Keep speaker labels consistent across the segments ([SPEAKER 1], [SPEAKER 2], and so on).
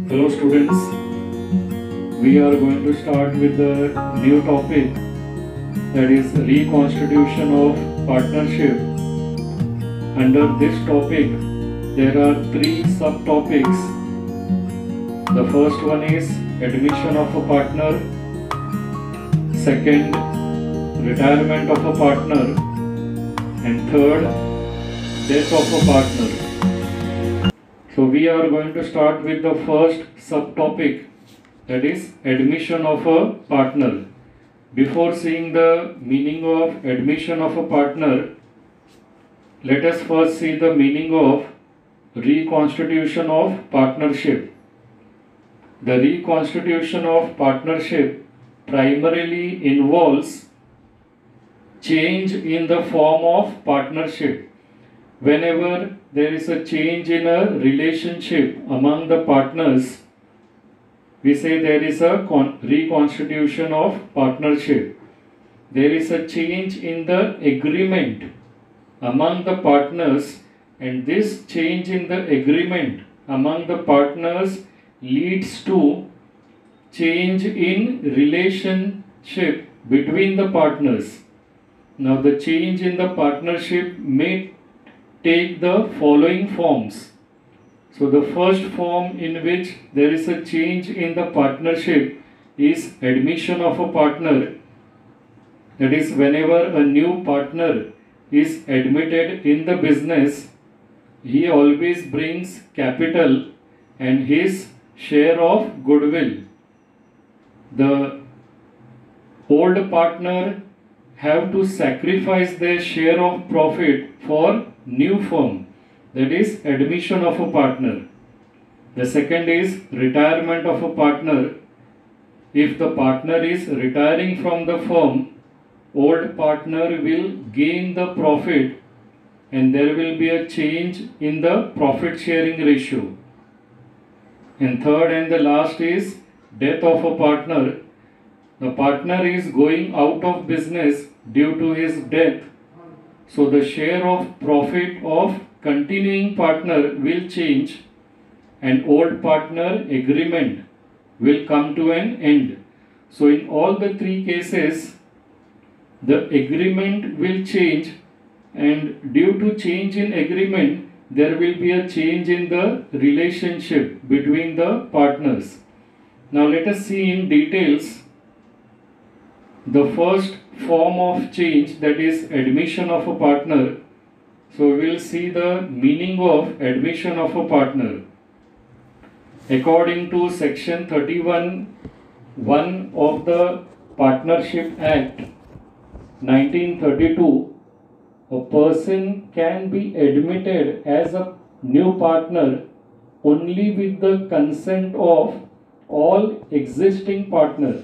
[SPEAKER 1] Hello students, we are going to start with the new topic, that is reconstitution of partnership. Under this topic there are three subtopics. The first one is admission of a partner, second retirement of a partner, and third death of a partner. So we are going to start with the first subtopic, that is admission of a partner. Before seeing the meaning of admission of a partner, let us first see the meaning of reconstitution of partnership. The reconstitution of partnership primarily involves change in the form of partnership. Whenever there is a change in a relationship among the partners, we say there is a reconstitution of partnership. There is a change in the agreement among the partners, and this change in the agreement among the partners leads to change in relationship between the partners. Now the change in the partnership may take the following forms. So the first form in which there is a change in the partnership is admission of a partner. That is, whenever a new partner is admitted in the business, he always brings capital and his share of goodwill. The old partner have to sacrifice their share of profit for new firm, that is admission of a partner. The second is retirement of a partner. If the partner is retiring from the firm, old partner will gain the profit and there will be a change in the profit sharing ratio. And third and the last is death of a partner. The partner is going out of business due to his death, so the share of profit of continuing partner will change and old partner agreement will come to an end. So in all the three cases, the agreement will change, and due to change in agreement, there will be a change in the relationship between the partners. Now let us see in details the first form of change, that is admission of a partner. So we will see the meaning of admission of a partner. According to section 31(1) of the Partnership Act 1932, a person can be admitted as a new partner only with the consent of all existing partners.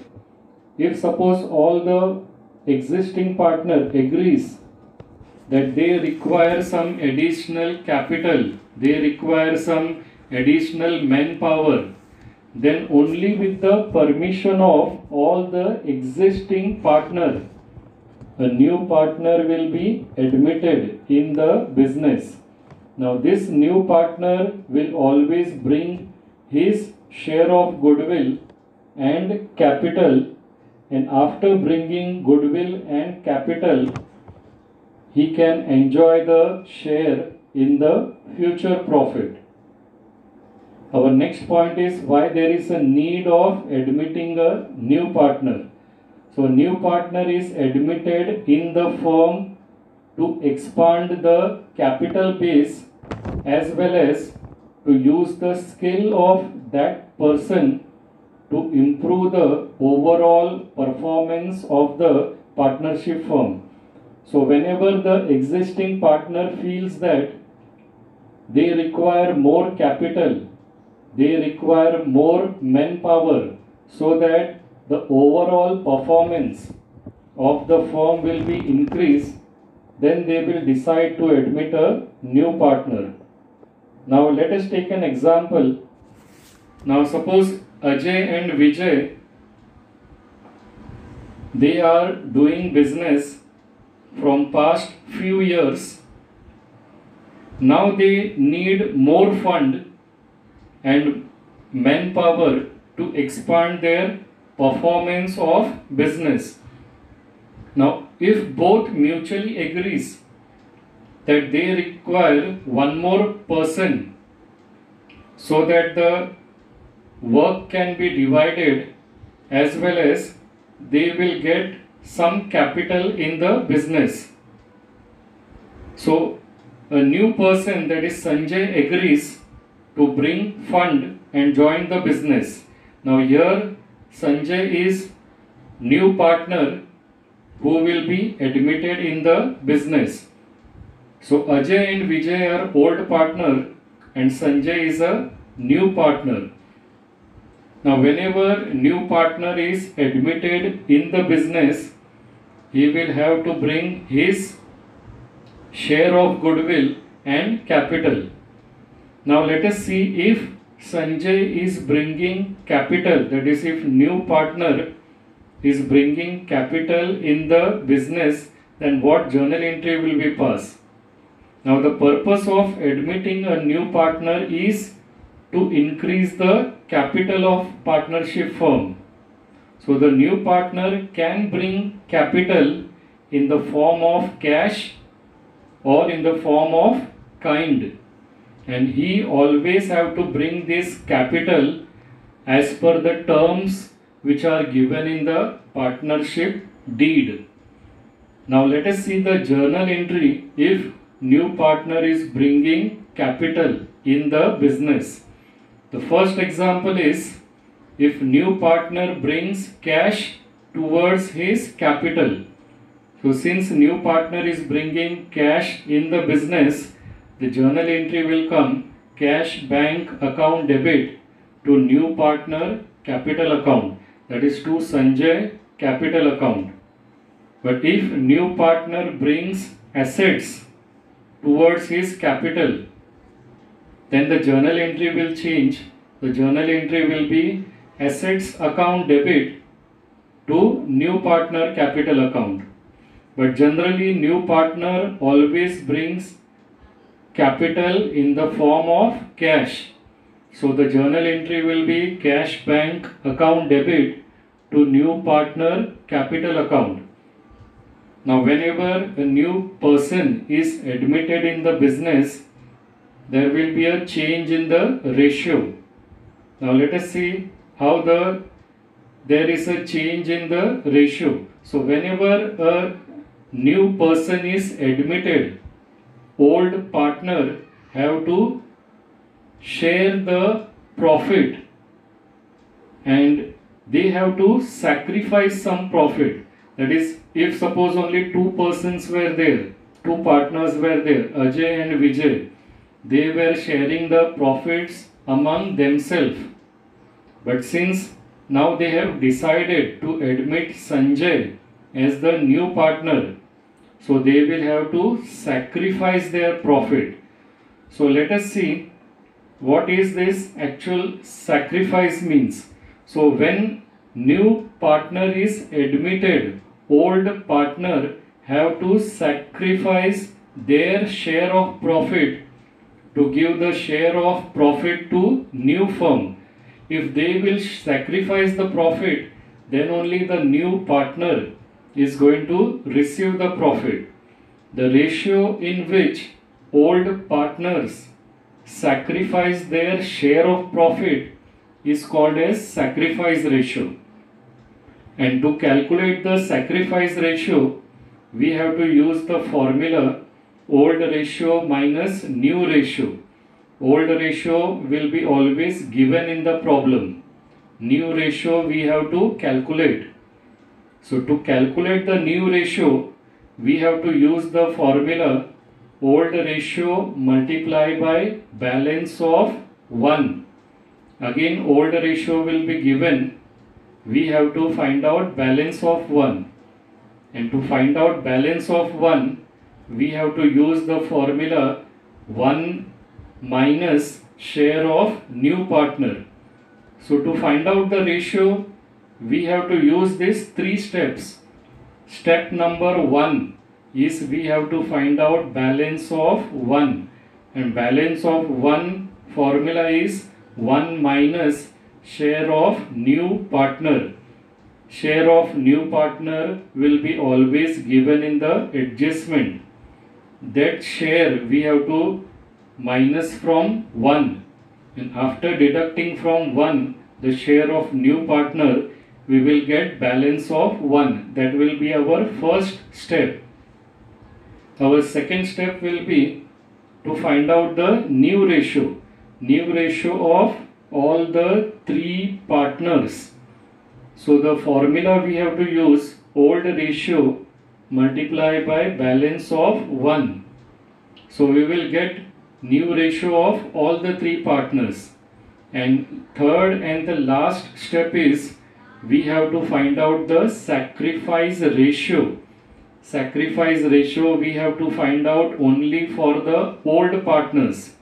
[SPEAKER 1] If suppose all the existing partner agrees that they require some additional capital, they require some additional manpower, then only with the permission of all the existing partner, a new partner will be admitted in the business. Now this new partner will always bring his share of goodwill and capital, and after bringing goodwill and capital, he can enjoy the share in the future profit. Our next point is why there is a need of admitting a new partner. So new partner is admitted in the firm to expand the capital base as well as to use the skill of that person to improve the overall performance of the partnership firm. So whenever the existing partner feels that they require more capital, they require more manpower, so that the overall performance of the firm will be increased, then they will decide to admit a new partner. Now let us take an example. Now suppose Ajay and Vijay, they are doing business from past few years. Now they need more fund and manpower to expand their performance of business. Now, if both mutually agrees that they require one more person so that the work can be divided, as well as they will get some capital in the business. So a new person, that is Sanjay, agrees to bring fund and join the business. Now here Sanjay is new partner who will be admitted in the business. So Ajay and Vijay are old partner and Sanjay is a new partner. Now whenever new partner is admitted in the business, he will have to bring his share of goodwill and capital. Now let us see, if Sanjay is bringing capital, that is if new partner is bringing capital in the business, then what journal entry will be passed? Now the purpose of admitting a new partner is to increase the capital of partnership firm. So the new partner can bring capital in the form of cash or in the form of kind, and he always have to bring this capital as per the terms which are given in the partnership deed. Now let us see the journal entry if new partner is bringing capital in the business. The first example is if new partner brings cash towards his capital. So since new partner is bringing cash in the business, the journal entry will come cash bank account debit to new partner capital account, that is to Sanjay capital account. But if new partner brings assets towards his capital, then the journal entry will change. The journal entry will be assets account debit to new partner capital account. But generally new partner always brings capital in the form of cash. So the journal entry will be cash bank account debit to new partner capital account. Now whenever a new person is admitted in the business, there will be a change in the ratio. Now let us see how there is a change in the ratio. So whenever a new person is admitted, old partner have to share the profit and they have to sacrifice some profit. That is, if suppose only two persons were there, two partners were there, Ajay and Vijay, they were sharing the profits among themselves. But since now they have decided to admit Sanjay as the new partner, so they will have to sacrifice their profit. So let us see what is this actual sacrifice means. So when new partner is admitted, old partner have to sacrifice their share of profit to give the share of profit to new firm. If they will sacrifice the profit, then only the new partner is going to receive the profit. The ratio in which old partners sacrifice their share of profit is called as sacrifice ratio. And to calculate the sacrifice ratio, we have to use the formula old ratio minus new ratio. Old ratio will be always given in the problem. New ratio we have to calculate. So to calculate the new ratio, we have to use the formula old ratio multiplied by balance of 1. Again old ratio will be given. We have to find out balance of 1. And to find out balance of 1, we have to use the formula 1 minus share of new partner. So to find out the ratio, we have to use these 3 steps. Step number 1 is we have to find out balance of 1, and balance of 1 formula is 1 minus share of new partner. Share of new partner will be always given in the adjustment. That share we have to minus from 1, and after deducting from 1 the share of new partner, we will get balance of 1. That will be our first step. Our second step will be to find out the new ratio. New ratio of all the three partners. So the formula we have to use old ratio multiplied by balance of 1. So we will get new ratio of all the three partners. And third and the last step is we have to find out the sacrifice ratio. Sacrifice ratio we have to find out only for the old partners.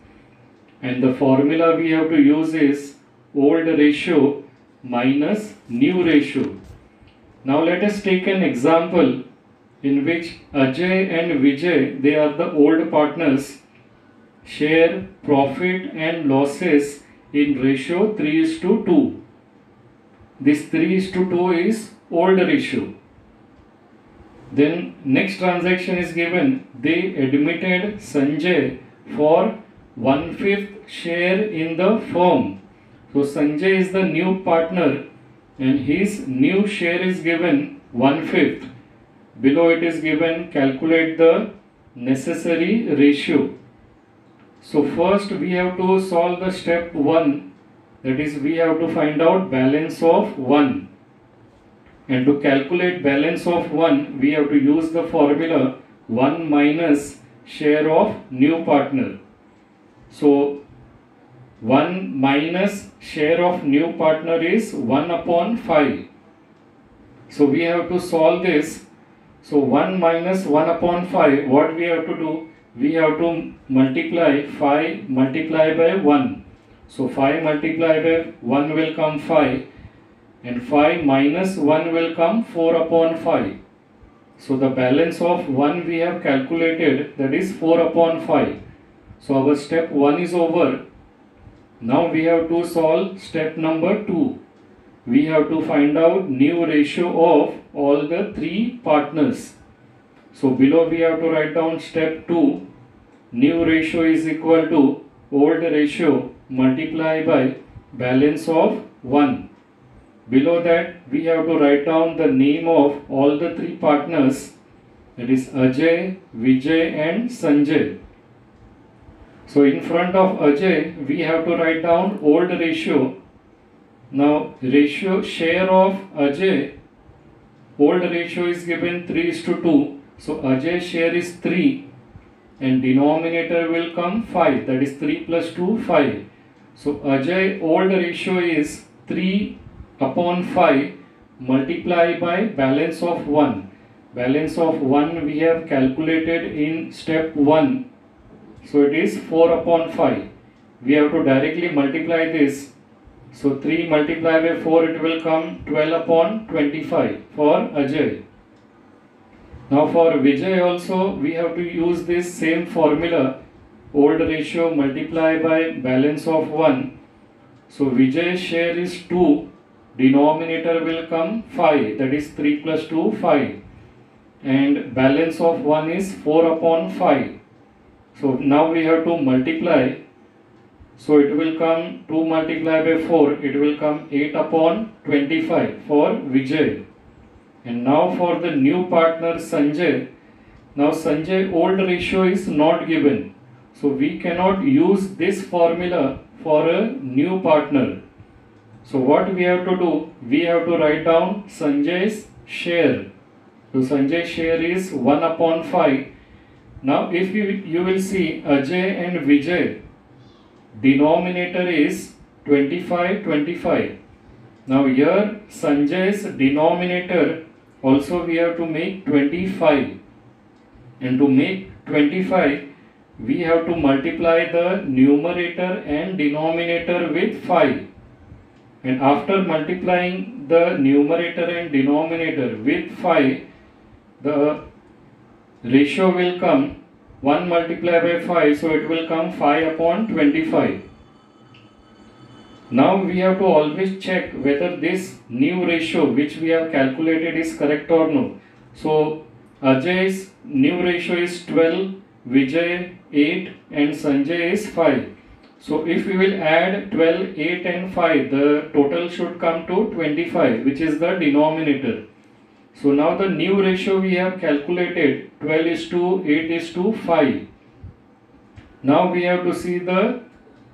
[SPEAKER 1] And the formula we have to use is old ratio minus new ratio. Now let us take an example in which Ajay and Vijay, they are the old partners, share profit and losses in ratio 3:2. This 3:2 is old ratio. Then next transaction is given. They admitted Sanjay for 1/5 share in the firm. So Sanjay is the new partner and his new share is given 1/5. Below it is given calculate the necessary ratio. So first we have to solve the step 1, that is we have to find out balance of 1. And to calculate balance of 1 we have to use the formula 1 minus share of new partner. So 1 minus share of new partner is 1/5. So we have to solve this. So 1 minus 1/5, what we have to do? We have to multiply 5 multiply by 1. So 5 multiply by 1 will come 5, and 5 minus 1 will come 4/5. So the balance of 1 we have calculated, that is 4/5. So our step 1 is over. Now we have to solve step number 2. We have to find out new ratio of all the three partners. So below we have to write down step 2. New ratio is equal to old ratio multiplied by balance of 1. Below that we have to write down the name of all the three partners, that is Ajay, Vijay and Sanjay. So in front of Ajay we have to write down old ratio. Now ratio share of Ajay, old ratio is given 3:2. So Ajay share is 3 and denominator will come 5, that is 3 plus 2 5. So Ajay old ratio is 3/5 multiplied by balance of 1. Balance of 1 we have calculated in step 1. So it is 4/5. We have to directly multiply this. So 3 multiplied by 4, it will come 12/25 for Ajay. Now for Vijay also we have to use this same formula, old ratio multiplied by balance of 1. So Vijay's share is 2, denominator will come 5, that is 3 plus 2 5, and balance of 1 is 4/5. So now we have to multiply. So it will come 2 multiplied by 4, it will come 8/25 for Vijay. And now for the new partner Sanjay. Now Sanjay old ratio is not given. So we cannot use this formula for a new partner. So what we have to do? We have to write down Sanjay's share. So Sanjay's share is 1/5. Now if you will see Ajay and Vijay, denominator is 25. Now here Sanjay's denominator also we have to make 25, and to make 25 we have to multiply the numerator and denominator with 5, and after multiplying the numerator and denominator with 5, the ratio will come 1 multiplied by 5, so it will come 5/25. Now we have to always check whether this new ratio which we have calculated is correct or no. So Ajay's new ratio is 12, Vijay 8 and Sanjay is 5. So if we will add 12, 8 and 5, the total should come to 25, which is the denominator. So now the new ratio we have calculated 12 is to 8 is to 5. Now we have to see the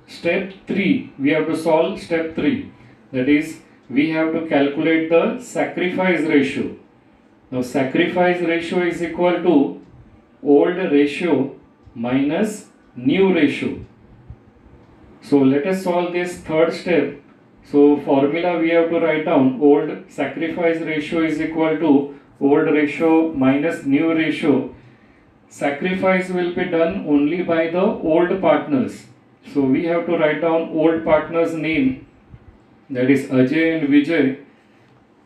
[SPEAKER 1] step 3. We have to solve step 3. That is, we have to calculate the sacrifice ratio. Now sacrifice ratio is equal to old ratio minus new ratio. So let us solve this third step. So formula we have to write down old sacrifice ratio is equal to old ratio minus new ratio. Sacrifice will be done only by the old partners. So we have to write down old partners name, that is Ajay and Vijay.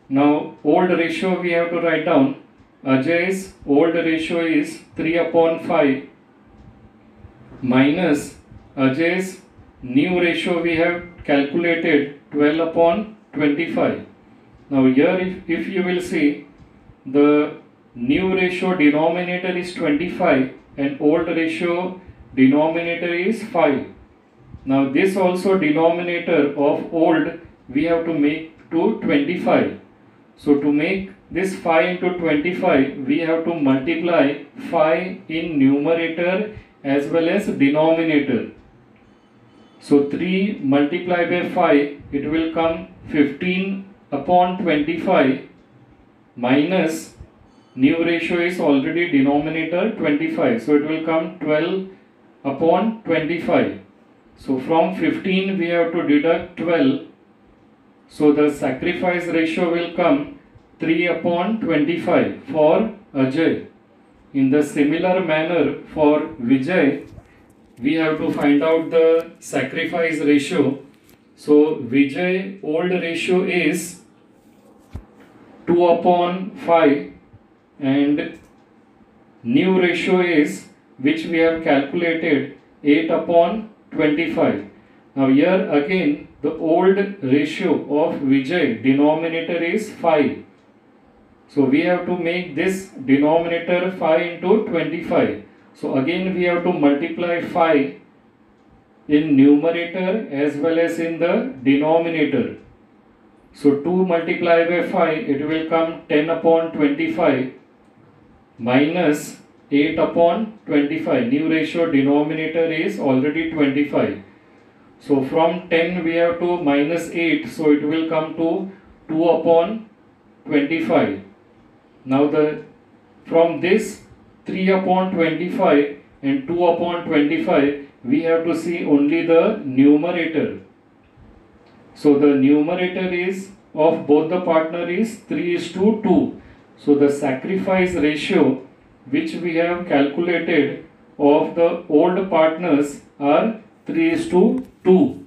[SPEAKER 1] Now old ratio we have to write down. Ajay's old ratio is 3 upon 5 minus Ajay's new ratio we have calculated 12 upon 25. Now here if you will see, the new ratio denominator is 25 and old ratio denominator is 5. Now this also denominator of old we have to make to 25. So to make this 5 into 25, we have to multiply 5 in numerator as well as denominator. So 3 multiplied by 5, it will come 15 upon 25 minus new ratio is already denominator 25. So it will come 12 upon 25. So from 15 we have to deduct 12. So the sacrifice ratio will come 3 upon 25 for Ajay. In the similar manner for Vijay, we have to find out the sacrifice ratio. So Vijay old ratio is 2 upon 5 and new ratio is, which we have calculated, 8 upon 25. Now here again the old ratio of Vijay denominator is 5. So we have to make this denominator 5 into 25. So again we have to multiply 5 in numerator as well as in the denominator. So 2 multiplied by 5, it will come 10 upon 25 minus 8 upon 25. New ratio denominator is already 25. So from 10 we have to minus 8, so it will come to 2 upon 25. Now from this 3 upon 25 and 2 upon 25, we have to see only the numerator. So the numerator is of both the partner is 3:2. So the sacrifice ratio which we have calculated of the old partners are 3:2.